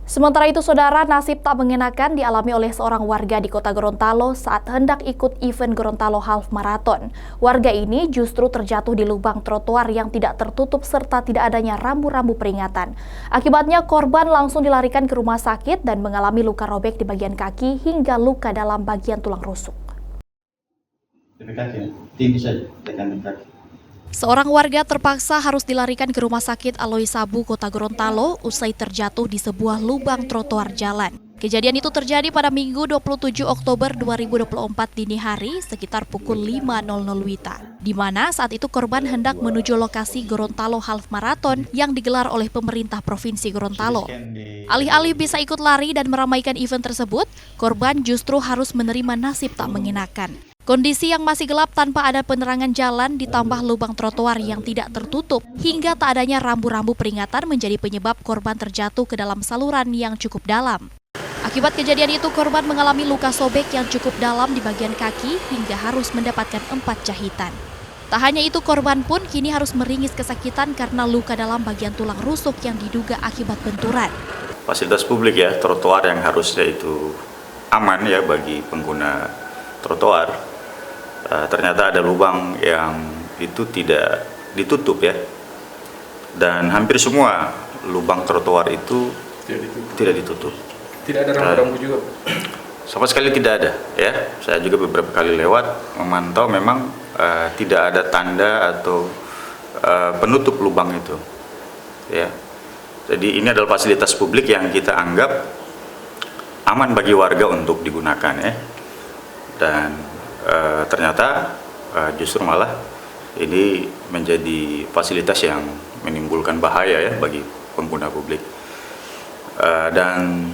Sementara itu, saudara, nasib tak mengenakan dialami oleh seorang warga di Kota Gorontalo saat hendak ikut event Gorontalo Half Marathon. Warga ini justru terjatuh di lubang trotoar yang tidak tertutup serta tidak adanya rambu-rambu peringatan. Akibatnya, korban langsung dilarikan ke rumah sakit dan mengalami luka robek di bagian kaki hingga luka dalam bagian tulang rusuk. Seorang warga terpaksa harus dilarikan ke Rumah Sakit Aloi Sabu, Kota Gorontalo, usai terjatuh di sebuah lubang trotoar jalan. Kejadian itu terjadi pada Minggu 27 Oktober 2024 dini hari sekitar pukul 5.00 WITA, di mana saat itu korban hendak menuju lokasi Gorontalo Half Marathon yang digelar oleh pemerintah Provinsi Gorontalo. Alih-alih bisa ikut lari dan meramaikan event tersebut, korban justru harus menerima nasib tak mengenakan. Kondisi yang masih gelap tanpa ada penerangan jalan ditambah lubang trotoar yang tidak tertutup hingga tak adanya rambu-rambu peringatan menjadi penyebab korban terjatuh ke dalam saluran yang cukup dalam. Akibat kejadian itu, korban mengalami luka sobek yang cukup dalam di bagian kaki hingga harus mendapatkan 4 jahitan. Tak hanya itu, korban pun kini harus meringis kesakitan karena luka dalam bagian tulang rusuk yang diduga akibat benturan. Fasilitas publik ya, trotoar yang harusnya itu aman ya bagi pengguna trotoar. Ternyata ada lubang yang itu tidak ditutup ya, dan hampir semua lubang trotoar itu tidak ditutup. Tidak ada rambu-rambu juga? Sama sekali tidak ada ya. Saya juga beberapa kali lewat memantau, memang tidak ada tanda atau penutup lubang itu ya. Jadi ini adalah fasilitas publik yang kita anggap aman bagi warga untuk digunakan ya, dan ternyata justru malah ini menjadi fasilitas yang menimbulkan bahaya ya bagi pengguna publik. Dan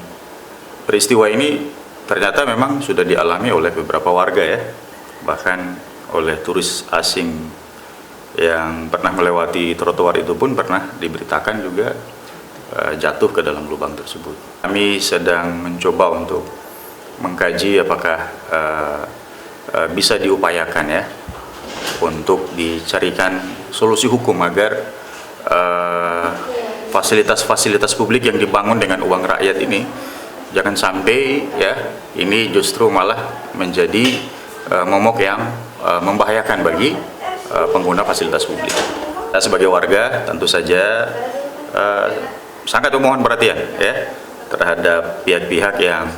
peristiwa ini ternyata memang sudah dialami oleh beberapa warga ya, bahkan oleh turis asing yang pernah melewati trotoar itu pun pernah diberitakan juga jatuh ke dalam lubang tersebut. Kami sedang mencoba untuk mengkaji apakah bisa diupayakan ya untuk dicarikan solusi hukum agar fasilitas-fasilitas publik yang dibangun dengan uang rakyat ini jangan sampai ya ini justru malah menjadi momok yang membahayakan bagi pengguna fasilitas publik. Nah, sebagai warga tentu saja sangat memohon perhatian ya terhadap pihak-pihak yang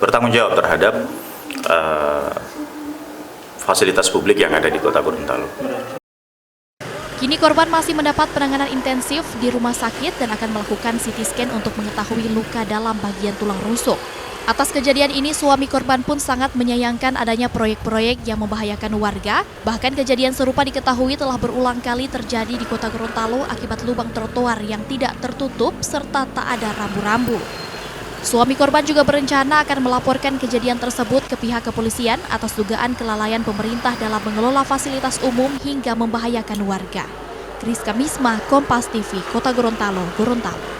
bertanggung jawab terhadap fasilitas publik yang ada di Kota Gorontalo. Kini korban masih mendapat penanganan intensif di rumah sakit dan akan melakukan CT scan untuk mengetahui luka dalam bagian tulang rusuk. Atas kejadian ini, suami korban pun sangat menyayangkan adanya proyek-proyek yang membahayakan warga. Bahkan kejadian serupa diketahui telah berulang kali terjadi di Kota Gorontalo akibat lubang trotoar yang tidak tertutup serta tak ada rambu-rambu. Suami korban juga berencana akan melaporkan kejadian tersebut ke pihak kepolisian atas dugaan kelalaian pemerintah dalam mengelola fasilitas umum hingga membahayakan warga. Kris Kamisma, Kompas TV, Kota Gorontalo, Gorontalo.